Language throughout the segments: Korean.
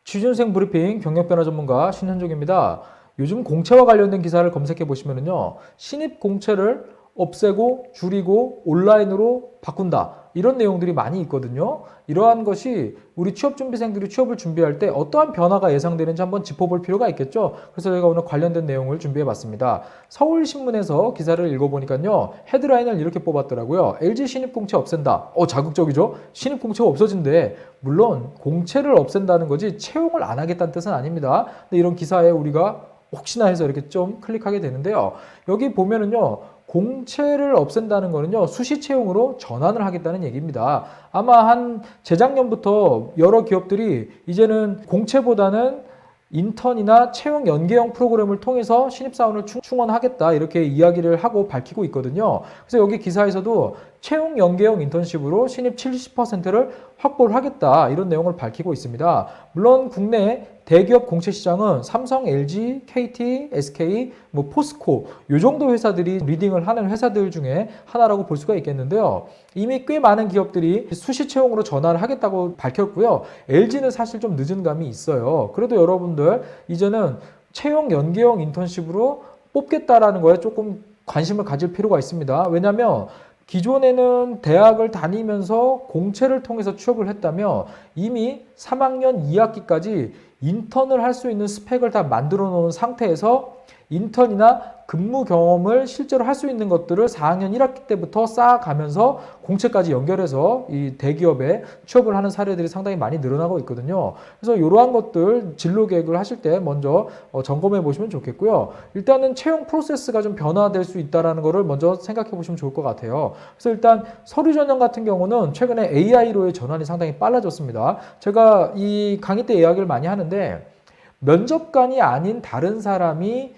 취준생 브리핑 경력변화 전문가 신현종입니다. 요즘 공채와 관련된 기사를 검색해 보시면요, 신입 공채를 없애고 줄이고 온라인으로 바꾼다, 이런 내용들이 많이 있거든요. 이러한 것이 우리 취업준비생들이 취업을 준비할 때 어떠한 변화가 예상되는지 한번 짚어볼 필요가 있겠죠. 그래서 저희가 오늘 관련된 내용을 준비해 봤습니다. 서울신문에서 기사를 읽어보니까요, 헤드라인을 이렇게 뽑았더라고요. LG 신입공채 없앤다. 자극적이죠? 신입공채가 없어진대. 물론 공채를 없앤다는 거지 채용을 안 하겠다는 뜻은 아닙니다. 근데 이런 기사에 우리가 혹시나 해서 이렇게 좀 클릭하게 되는데요. 여기 보면은요, 공채를 없앤다는 거는요, 수시 채용으로 전환을 하겠다는 얘기입니다. 아마 한 재작년부터 여러 기업들이 이제는 공채보다는 인턴이나 채용 연계형 프로그램을 통해서 신입사원을 충원하겠다, 이렇게 이야기를 하고 밝히고 있거든요. 그래서 여기 기사에서도 채용 연계형 인턴십으로 신입 70%를 확보를 하겠다, 이런 내용을 밝히고 있습니다. 물론 국내 대기업 공채 시장은 삼성, LG, KT, SK, 포스코, 요 정도 회사들이 리딩을 하는 회사들 중에 하나라고 볼 수가 있겠는데요. 이미 꽤 많은 기업들이 수시 채용으로 전환을 하겠다고 밝혔고요. LG는 사실 좀 늦은 감이 있어요. 그래도 여러분들 이제는 채용 연계형 인턴십으로 뽑겠다라는 거에 조금 관심을 가질 필요가 있습니다. 왜냐하면 기존에는 대학을 다니면서 공채를 통해서 취업을 했다면 이미 3학년 2학기까지 인턴을 할 수 있는 스펙을 다 만들어 놓은 상태에서 인턴이나 근무 경험을 실제로 할 수 있는 것들을 4학년 1학기 때부터 쌓아가면서 공채까지 연결해서 이 대기업에 취업을 하는 사례들이 상당히 많이 늘어나고 있거든요. 그래서 이러한 것들 진로 계획을 하실 때 먼저 점검해 보시면 좋겠고요. 일단은 채용 프로세스가 좀 변화될 수 있다는 것을 먼저 생각해 보시면 좋을 것 같아요. 그래서 일단 서류 전형 같은 경우는 최근에 AI로의 전환이 상당히 빨라졌습니다. 제가 이 강의 때 이야기를 많이 하는데, 면접관이 아닌 다른 사람이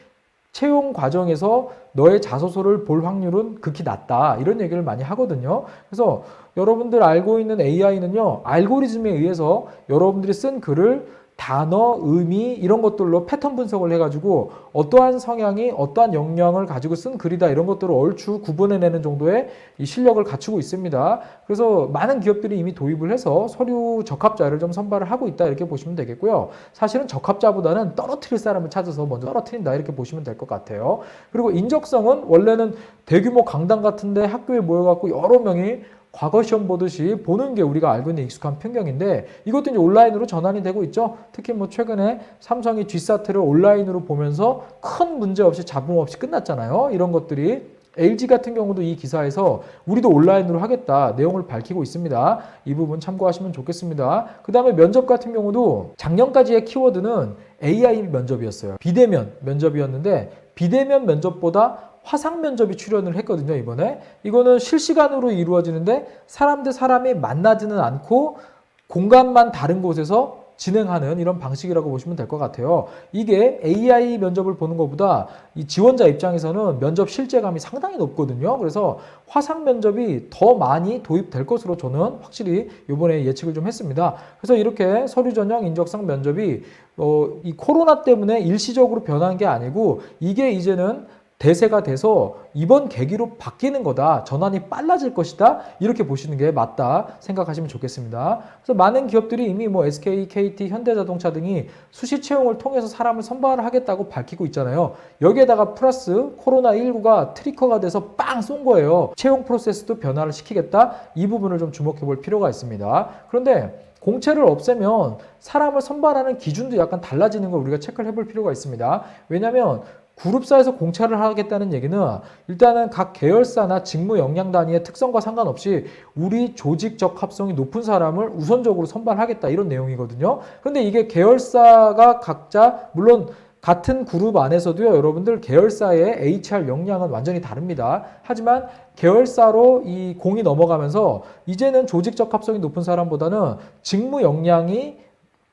채용 과정에서 너의 자소서를 볼 확률은 극히 낮다, 이런 얘기를 많이 하거든요. 그래서 여러분들 알고 있는 AI는요, 알고리즘에 의해서 여러분들이 쓴 글을 단어, 의미 이런 것들로 패턴 분석을 해가지고 어떠한 성향이 어떠한 역량을 가지고 쓴 글이다, 이런 것들을 얼추 구분해내는 정도의 이 실력을 갖추고 있습니다. 그래서 많은 기업들이 이미 도입을 해서 서류 적합자를 좀 선발을 하고 있다, 이렇게 보시면 되겠고요. 사실은 적합자보다는 떨어뜨릴 사람을 찾아서 먼저 떨어뜨린다, 이렇게 보시면 될 것 같아요. 그리고 인적성은 원래는 대규모 강당 같은데 학교에 모여갖고 여러 명이 과거 시험 보듯이 보는 게 우리가 알고 있는 익숙한 풍경인데, 이것도 이제 온라인으로 전환이 되고 있죠. 특히 최근에 삼성이 G사트를 온라인으로 보면서 큰 문제 없이 잡음 없이 끝났잖아요. 이런 것들이 LG 같은 경우도 이 기사에서 우리도 온라인으로 하겠다, 내용을 밝히고 있습니다. 이 부분 참고하시면 좋겠습니다. 그 다음에 면접 같은 경우도 작년까지의 키워드는 AI 면접이었어요. 비대면 면접이었는데, 비대면 면접보다 화상 면접이 출연을 했거든요, 이번에. 이거는 실시간으로 이루어지는데 사람 대 사람이 만나지는 않고 공간만 다른 곳에서 진행하는 이런 방식이라고 보시면 될 것 같아요. 이게 AI 면접을 보는 것보다 이 지원자 입장에서는 면접 실제감이 상당히 높거든요. 그래서 화상 면접이 더 많이 도입될 것으로 저는 확실히 이번에 예측을 좀 했습니다. 그래서 이렇게 서류 전형 인적성 면접이 이 코로나 때문에 일시적으로 변한 게 아니고, 이게 이제는 대세가 돼서 이번 계기로 바뀌는 거다, 전환이 빨라질 것이다, 이렇게 보시는 게 맞다 생각하시면 좋겠습니다. 그래서 많은 기업들이 이미 SK, KT, 현대자동차 등이 수시 채용을 통해서 사람을 선발을 하겠다고 밝히고 있잖아요. 여기에다가 플러스 코로나19가 트리거가 돼서 빵 쏜 거예요. 채용 프로세스도 변화를 시키겠다, 이 부분을 좀 주목해 볼 필요가 있습니다. 그런데 공채를 없애면 사람을 선발하는 기준도 약간 달라지는 걸 우리가 체크를 해볼 필요가 있습니다. 왜냐하면 그룹사에서 공채를 하겠다는 얘기는 일단은 각 계열사나 직무 역량 단위의 특성과 상관없이 우리 조직 적합성이 높은 사람을 우선적으로 선발하겠다, 이런 내용이거든요. 그런데 이게 계열사가 각자, 물론 같은 그룹 안에서도요, 여러분들 계열사의 HR 역량은 완전히 다릅니다. 하지만 계열사로 이 공이 넘어가면서 이제는 조직 적합성이 높은 사람보다는 직무 역량이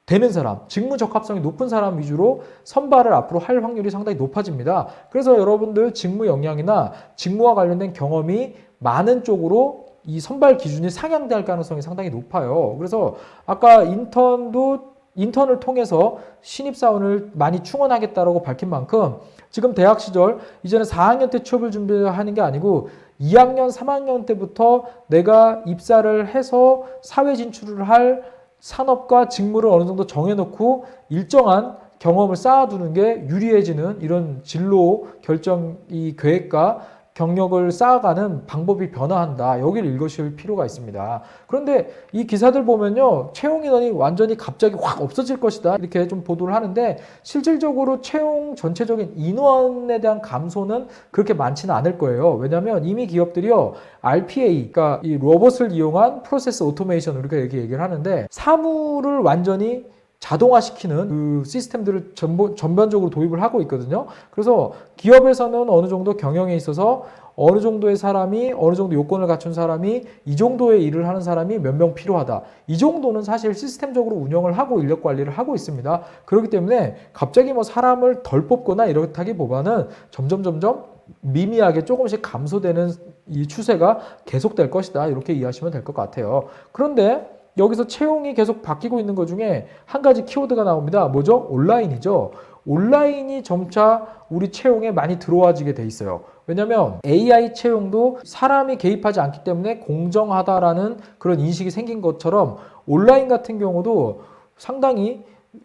되는 사람, 직무 적합성이 높은 사람 위주로 선발을 앞으로 할 확률이 상당히 높아집니다. 그래서 여러분들 직무 역량이나 직무와 관련된 경험이 많은 쪽으로 이 선발 기준이 상향될 가능성이 상당히 높아요. 그래서 아까 인턴을 통해서 신입사원을 많이 충원하겠다라고 밝힌 만큼 지금 대학 시절 이제는 4학년 때 취업을 준비하는 게 아니고 2학년, 3학년 때부터 내가 입사를 해서 사회 진출을 할 산업과 직무를 어느 정도 정해놓고 일정한 경험을 쌓아두는 게 유리해지는 이런 진로 결정 이 계획과 경력을 쌓아가는 방법이 변화한다. 여기를 읽으실 필요가 있습니다. 그런데 이 기사들 보면요. 채용 인원이 완전히 갑자기 확 없어질 것이다. 이렇게 좀 보도를 하는데 실질적으로 채용 전체적인 인원에 대한 감소는 그렇게 많지는 않을 거예요. 왜냐하면 이미 기업들이요. RPA, 그러니까 이 로봇을 이용한 프로세스 오토메이션 이렇게 얘기를 하는데 사무를 완전히 자동화시키는 그 시스템들을 전반적으로 도입을 하고 있거든요. 그래서 기업에서는 어느 정도 경영에 있어서 어느 정도의 사람이 어느 정도 요건을 갖춘 사람이 이 정도의 일을 하는 사람이 몇 명 필요하다. 이 정도는 사실 시스템적으로 운영을 하고 인력 관리를 하고 있습니다. 그렇기 때문에 갑자기 뭐 사람을 덜 뽑거나 이렇다기보다는 점점 미미하게 조금씩 감소되는 이 추세가 계속될 것이다. 이렇게 이해하시면 될 것 같아요. 그런데 여기서 채용이 계속 바뀌고 있는 것 중에 한 가지 키워드가 나옵니다. 뭐죠? 온라인이죠. 온라인이 점차 우리 채용에 많이 들어와지게 돼 있어요. 왜냐하면 AI 채용도 사람이 개입하지 않기 때문에 공정하다라는 그런 인식이 생긴 것처럼 온라인 같은 경우도 상당히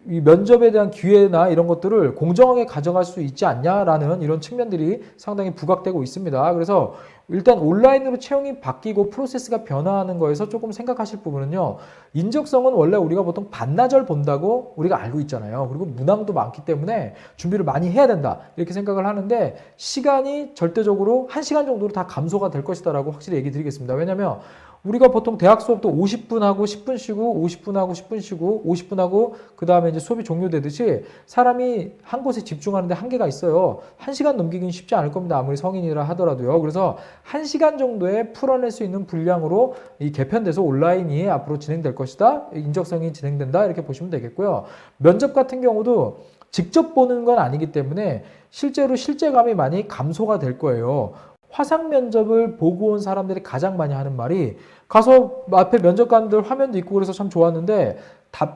이 면접에 대한 기회나 이런 것들을 공정하게 가져갈 수 있지 않냐라는 이런 측면들이 상당히 부각되고 있습니다. 그래서 일단 온라인으로 채용이 바뀌고 프로세스가 변화하는 거에서 조금 생각하실 부분은요. 인적성은 원래 우리가 보통 반나절 본다고 우리가 알고 있잖아요. 그리고 문항도 많기 때문에 준비를 많이 해야 된다. 이렇게 생각을 하는데 시간이 절대적으로 1시간 정도로 다 감소가 될 것이다 라고 확실히 얘기 드리겠습니다. 왜냐하면 우리가 보통 대학 수업도 50분 하고 10분 쉬고 50분 하고 10분 쉬고 50분 하고 그 다음에 이제 수업이 종료되듯이 사람이 한 곳에 집중하는데 한계가 있어요. 1시간 넘기긴 쉽지 않을 겁니다. 아무리 성인이라 하더라도요. 그래서 1시간 정도에 풀어낼 수 있는 분량으로 이 개편돼서 온라인이 앞으로 진행될 것이다. 인적성이 진행된다. 이렇게 보시면 되겠고요. 면접 같은 경우도 직접 보는 건 아니기 때문에 실제로 실제감이 많이 감소가 될 거예요. 화상 면접을 보고 온 사람들이 가장 많이 하는 말이 가서 앞에 면접관들 화면도 있고 그래서 참 좋았는데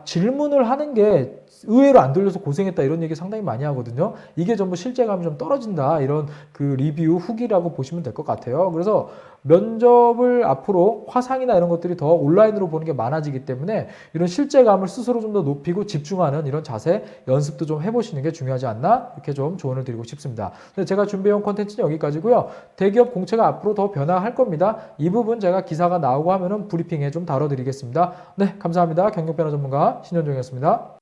질문을 하는 게 의외로 안 들려서 고생했다 이런 얘기 상당히 많이 하거든요. 이게 전부 실제감이 좀 떨어진다 이런 그 리뷰 후기라고 보시면 될 것 같아요. 그래서 면접을 앞으로 화상이나 이런 것들이 더 온라인으로 보는 게 많아지기 때문에 이런 실제감을 스스로 좀 더 높이고 집중하는 이런 자세 연습도 좀 해보시는 게 중요하지 않나 이렇게 좀 조언을 드리고 싶습니다. 제가 준비해온 콘텐츠는 여기까지고요. 대기업 공채가 앞으로 더 변화할 겁니다. 이 부분 제가 기사가 나오고 하면은 브리핑에 좀 다뤄드리겠습니다. 네, 감사합니다. 경력변화 전문가 신현종이었습니다.